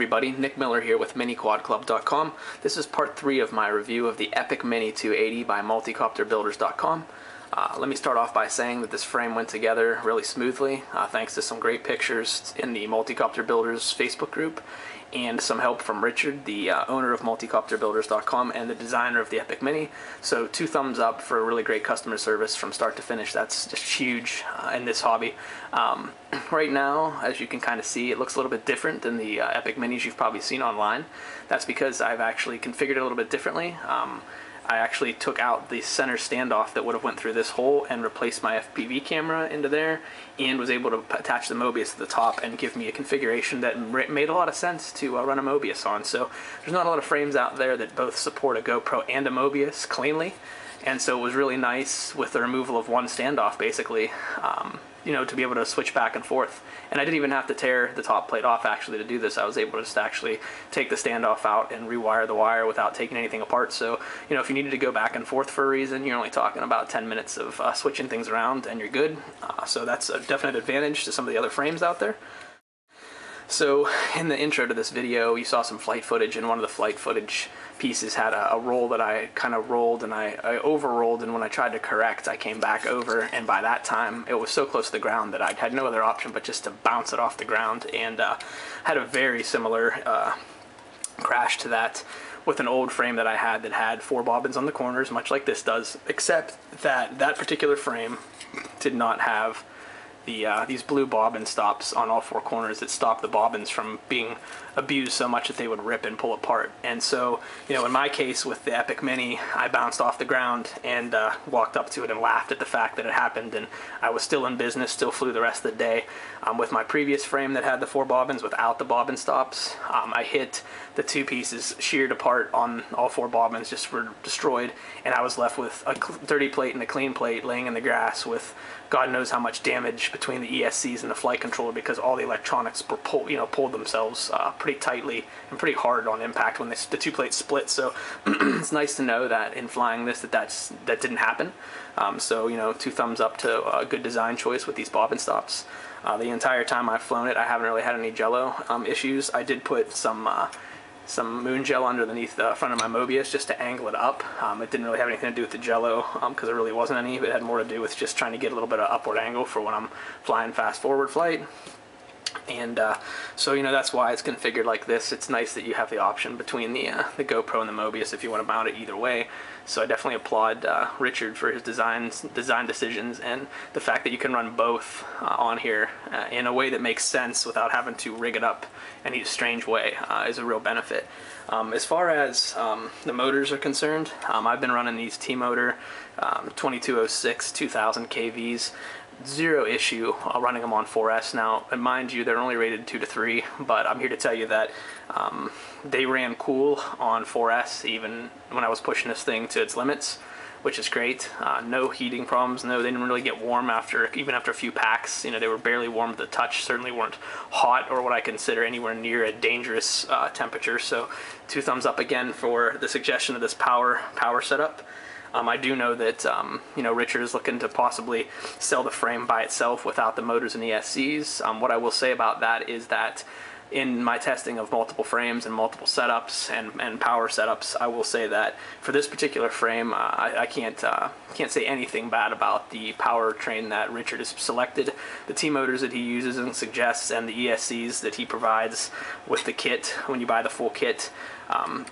everybody, Nick Miller here with MiniQuadClub.com. This is part 3 of my review of the Epic Mini 280 by MulticopterBuilders.com. Let me start off by saying that this frame went together really smoothly thanks to some great pictures in the Multicopter Builders Facebook group and some help from Richard, the owner of MulticopterBuilders.com and the designer of the Epic Mini. So 2 thumbs up for a really great customer service from start to finish. That's just huge in this hobby. Right now, as you can kind of see, it looks a little bit different than the Epic Minis you've probably seen online. That's because I've actually configured it a little bit differently. I actually took out the center standoff that would have went through this hole and replaced my FPV camera into there, and was able to attach the Mobius to the top and give me a configuration that made a lot of sense to run a Mobius on. So there's not a lot of frames out there that both support a GoPro and a Mobius cleanly, and so it was really nice with the removal of one standoff basically, you know, to be able to switch back and forth. And I didn't even have to tear the top plate off actually to do this. I was able to just actually take the standoff out and rewire the wire without taking anything apart. So, you know, if you needed to go back and forth for a reason, you're only talking about 10 minutes of switching things around and you're good. So that's a definite advantage to some of the other frames out there. So in the intro to this video, you saw some flight footage, and one of the flight footage pieces had a roll that I kind of rolled, and I over-rolled, and when I tried to correct, I came back over, and by that time, it was so close to the ground that I had no other option but just to bounce it off the ground, and had a very similar crash to that with an old frame that I had that had 4 bobbins on the corners, much like this does, except that that particular frame did not have these blue bobbin stops on all 4 corners that stop the bobbins from being abused so much that they would rip and pull apart. And so, you know, in my case with the Epic Mini, I bounced off the ground and walked up to it and laughed at the fact that it happened, and I was still in business, still flew the rest of the day. With my previous frame that had the 4 bobbins without the bobbin stops, I hit the 2 pieces, sheared apart on all 4 bobbins, just were destroyed, and I was left with a dirty plate and a clean plate laying in the grass with God knows how much damage between the ESCs and the flight controller, because all the electronics were pulled themselves pretty tightly and pretty hard on impact when the 2 plates split. So it's nice to know that in flying this that didn't happen. So, you know, 2 thumbs up to a good design choice with these bobbin stops. The entire time I've flown it, I haven't really had any jello issues. I did put some moon gel underneath the front of my Mobius just to angle it up. It didn't really have anything to do with the jello because there really wasn't any, but it had more to do with just trying to get a little bit of upward angle for when I'm flying fast forward flight. And so, you know, that's why it's configured like this. It's nice that you have the option between the GoPro and the Mobius if you want to mount it either way. So I definitely applaud Richard for his design decisions, and the fact that you can run both on here in a way that makes sense without having to rig it up in a strange way is a real benefit. As far as the motors are concerned, I've been running these T-Motor 2206 2000 kVs. Zero issue running them on 4S. Now, and mind you, they're only rated 2 to 3, but I'm here to tell you that they ran cool on 4S even when I was pushing this thing to its limits, which is great. No heating problems. No, they didn't really get warm even after a few packs. You know, they were barely warm at the touch. Certainly weren't hot or what I consider anywhere near a dangerous temperature. So 2 thumbs up again for the suggestion of this power setup. I do know that, you know, Richard is looking to possibly sell the frame by itself without the motors and ESCs. What I will say about that is that in my testing of multiple frames and multiple setups and power setups, I will say that for this particular frame, I can't say anything bad about the powertrain that Richard has selected. The T-motors that he uses and suggests, and the ESCs that he provides with the kit when you buy the full kit,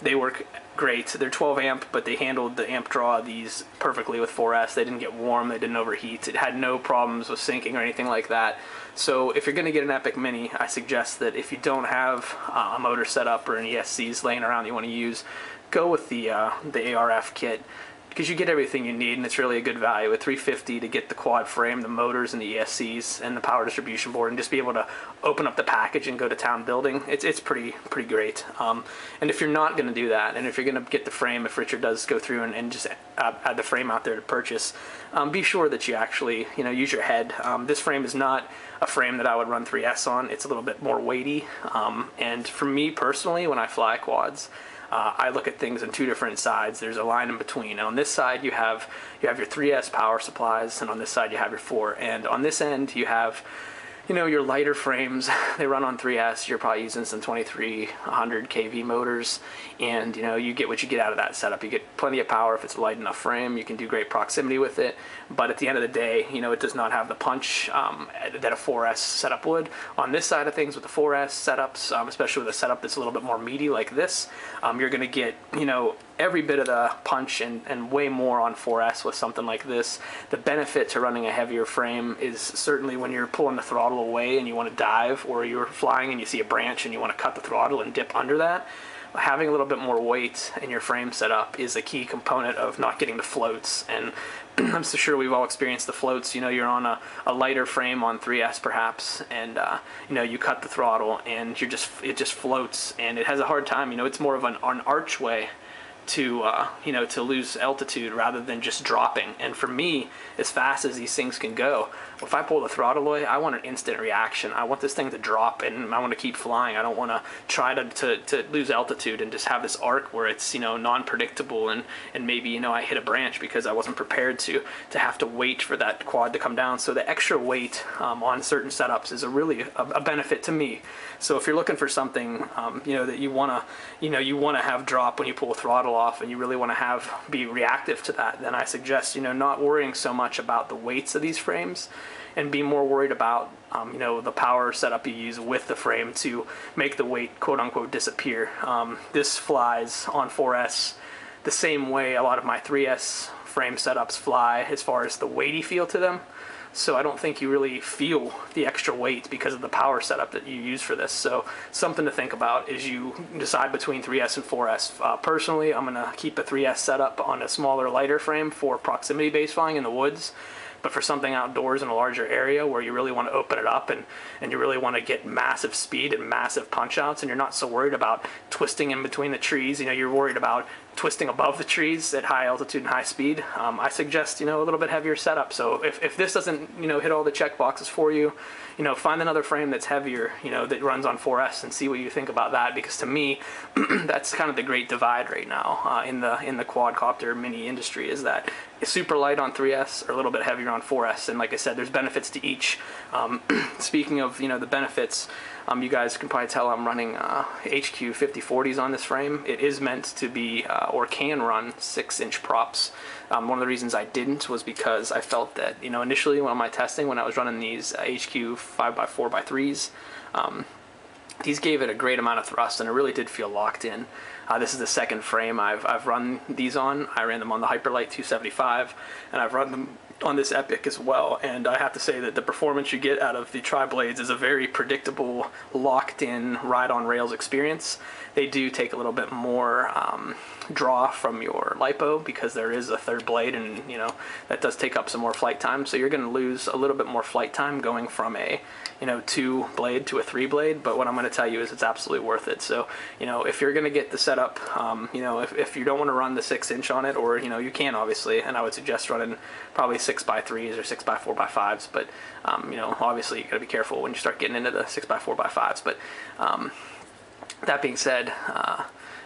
they work great. They're 12 amp, but they handled the amp draw of these perfectly with 4S. They didn't get warm, they didn't overheat, it had no problems with syncing or anything like that. So if you're going to get an Epic Mini, I suggest that if you don't have a motor set up or any ESCs laying around that you want to use, go with the ARF Kit, because you get everything you need, and it's really a good value at $350 to get the quad frame, the motors, and the ESCs, and the power distribution board, and just be able to open up the package and go to town building. It's pretty great. And if you're not going to do that, and if you're going to get the frame, if Richard does go through and just add the frame out there to purchase, be sure that you actually, you know, use your head. This frame is not a frame that I would run 3S on. It's a little bit more weighty, and for me personally, when I fly quads, I look at things on 2 different sides. There's a line in between, and on this side you have your 3S power supplies, and on this side you have your 4. And on this end you have your lighter frames, they run on 3S, you're probably using some 2300 kV motors, and you get what you get out of that setup. You get plenty of power if it's a light enough frame. You can do great proximity with it, but at the end of the day, it does not have the punch that a 4S setup would. On this side of things with the 4S setups, especially with a setup that's a little bit more meaty like this, you're going to get every bit of the punch and way more on 4S with something like this. The benefit to running a heavier frame is certainly when you're pulling the throttle away and you want to dive, or you're flying and you see a branch and you want to cut the throttle and dip under that. Having a little bit more weight in your frame setup is a key component of not getting the floats. And I'm so sure we've all experienced the floats. You're on a lighter frame on 3S perhaps, and you cut the throttle and it just floats, and it has a hard time. It's more of an archway to to lose altitude rather than just dropping. And for me, as fast as these things can go, if I pull the throttle away, I want an instant reaction. I want this thing to drop and I want to keep flying. I don't want to try to lose altitude and just have this arc where it's non-predictable and maybe I hit a branch because I wasn't prepared to have to wait for that quad to come down. So the extra weight on certain setups is really a benefit to me. So if you're looking for something that you want to have drop when you pull a throttle off, and you really want to be reactive to that, then I suggest not worrying so much about the weights of these frames and be more worried about the power setup you use with the frame to make the weight quote unquote disappear. This flies on 4S the same way a lot of my 3S frame setups fly as far as the weighty feel to them. So I don't think you really feel the extra weight because of the power setup that you use for this. So something to think about as you decide between 3S and 4S. Personally, I'm going to keep a 3S setup on a smaller, lighter frame for proximity-based flying in the woods. But for something outdoors in a larger area where you really want to open it up and you really want to get massive speed and massive punch outs, and you're not so worried about twisting in between the trees, you're worried about twisting above the trees at high altitude and high speed, I suggest a little bit heavier setup. So if this doesn't hit all the check boxes for you, find another frame that's heavier, that runs on 4S, and see what you think about that. Because to me, that's kind of the great divide right now in the quadcopter mini industry, is that it's super light on 3S or a little bit heavier on 4S. And like I said, there's benefits to each. Speaking of the benefits, you guys can probably tell I'm running HQ 5040s on this frame. It is meant to be or can run 6-inch props. One of the reasons I didn't was because I felt that initially on my testing, when I was running these HQ 5x4x3s, these gave it a great amount of thrust, and it really did feel locked in. This is the second frame I've run these on. I ran them on the Hyperlight 275, and I've run them on this Epic as well, and I have to say that the performance you get out of the tri-blades is a very predictable, locked-in, ride-on-rails experience. They do take a little bit more draw from your LiPo because there is a third blade, and that does take up some more flight time, so you're going to lose a little bit more flight time going from a 2-blade to a 3-blade. But what I'm going to tell you is it's absolutely worth it. So if you're going to get the setup, if you don't want to run the 6-inch on it, or you can obviously, and I would suggest running probably 6x3s or 6x4x5s, but obviously you got to be careful when you start getting into the 6x4x5s. But that being said,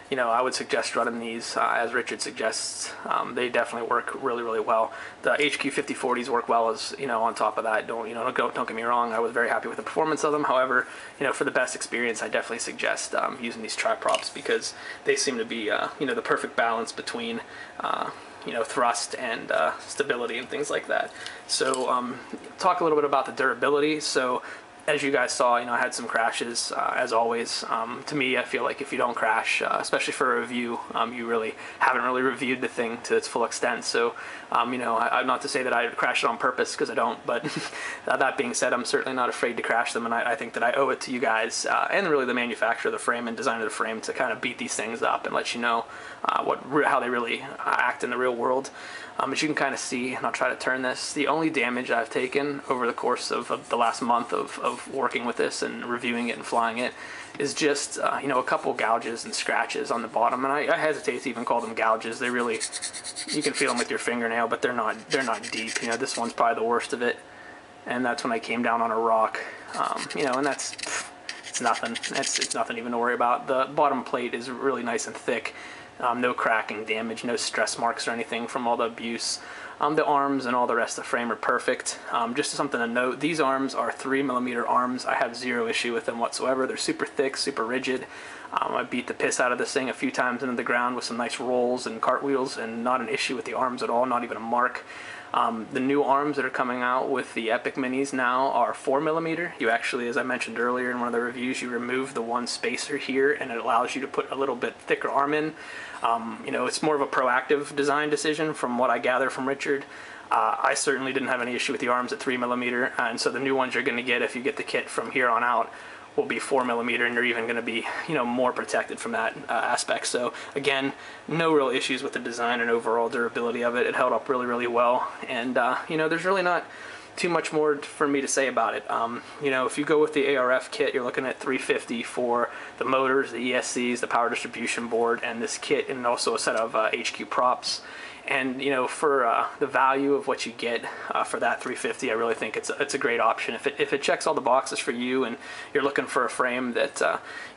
I would suggest running these as Richard suggests. They definitely work really, really well. The HQ 5040s work well as on top of that. Don't get me wrong. I was very happy with the performance of them. However, for the best experience, I definitely suggest using these tri-props because they seem to be the perfect balance between thrust and stability and things like that. So talk a little bit about the durability. So as you guys saw, I had some crashes, as always. To me, I feel like if you don't crash, especially for a review, you really haven't really reviewed the thing to its full extent. So, I'm not to say that I crashed it on purpose, because I don't, but that being said, I'm certainly not afraid to crash them, and I think that I owe it to you guys, and really the manufacturer of the frame and designer of the frame, to kind of beat these things up and let you know how they really act in the real world. As you can kind of see, and I'll try to turn this, the only damage I've taken over the course of the last month of working with this and reviewing it and flying it is just a couple gouges and scratches on the bottom, and I hesitate to even call them gouges. They really, you can feel them with your fingernail, but they're not deep. This one's probably the worst of it, and that's when I came down on a rock. And it's nothing. It's nothing even to worry about. The bottom plate is really nice and thick. No cracking damage, no stress marks or anything from all the abuse. The arms and all the rest of the frame are perfect. Just something to note, these arms are 3mm arms. I have zero issue with them whatsoever. They're super thick, super rigid. I beat the piss out of this thing a few times into the ground with some nice rolls and cartwheels, and not an issue with the arms at all, not even a mark. The new arms that are coming out with the Epic Minis now are 4mm. You actually, as I mentioned earlier in one of the reviews, you remove the one spacer here and it allows you to put a little bit thicker arm in. You know, it's more of a proactive design decision from what I gather from Richard. I certainly didn't have any issue with the arms at 3mm, and so the new ones you're going to get if you get the kit from here on out will be 4mm, and you're even going to be, you know, more protected from that aspect. So again, no real issues with the design and overall durability of it. It held up really, really well, and you know, there's really not too much more for me to say about it. You know, if you go with the ARF kit, you're looking at $350 for the motors, the ESCs, the power distribution board, and this kit, and also a set of HQ props. And you know, for the value of what you get for that $350, I really think it's a great option. If it checks all the boxes for you, and you're looking for a frame that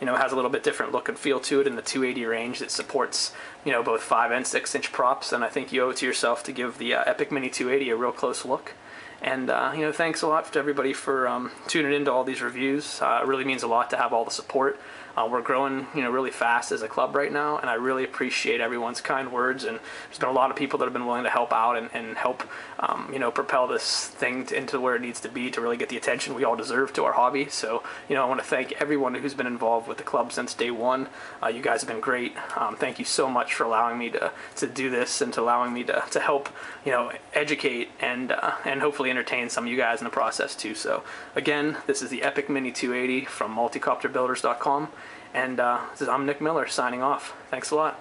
you know, has a little bit different look and feel to it in the 280 range that supports, you know, both 5 and 6 inch props, then I think you owe it to yourself to give the Epic Mini 280 a real close look. And you know, thanks a lot to everybody for tuning into all these reviews. It really means a lot to have all the support. We're growing, you know, really fast as a club right now, and I really appreciate everyone's kind words. And there's been a lot of people that have been willing to help out and help, you know, propel this thing into where it needs to be to really get the attention we all deserve to our hobby. So, you know, I want to thank everyone who's been involved with the club since day one. You guys have been great. Thank you so much for allowing me to do this, and to allowing me to help, you know, educate and hopefully entertain some of you guys in the process too. So again, this is the Epic Mini 280 from multicopterbuilders.com. And I'm Nick Miller signing off. Thanks a lot.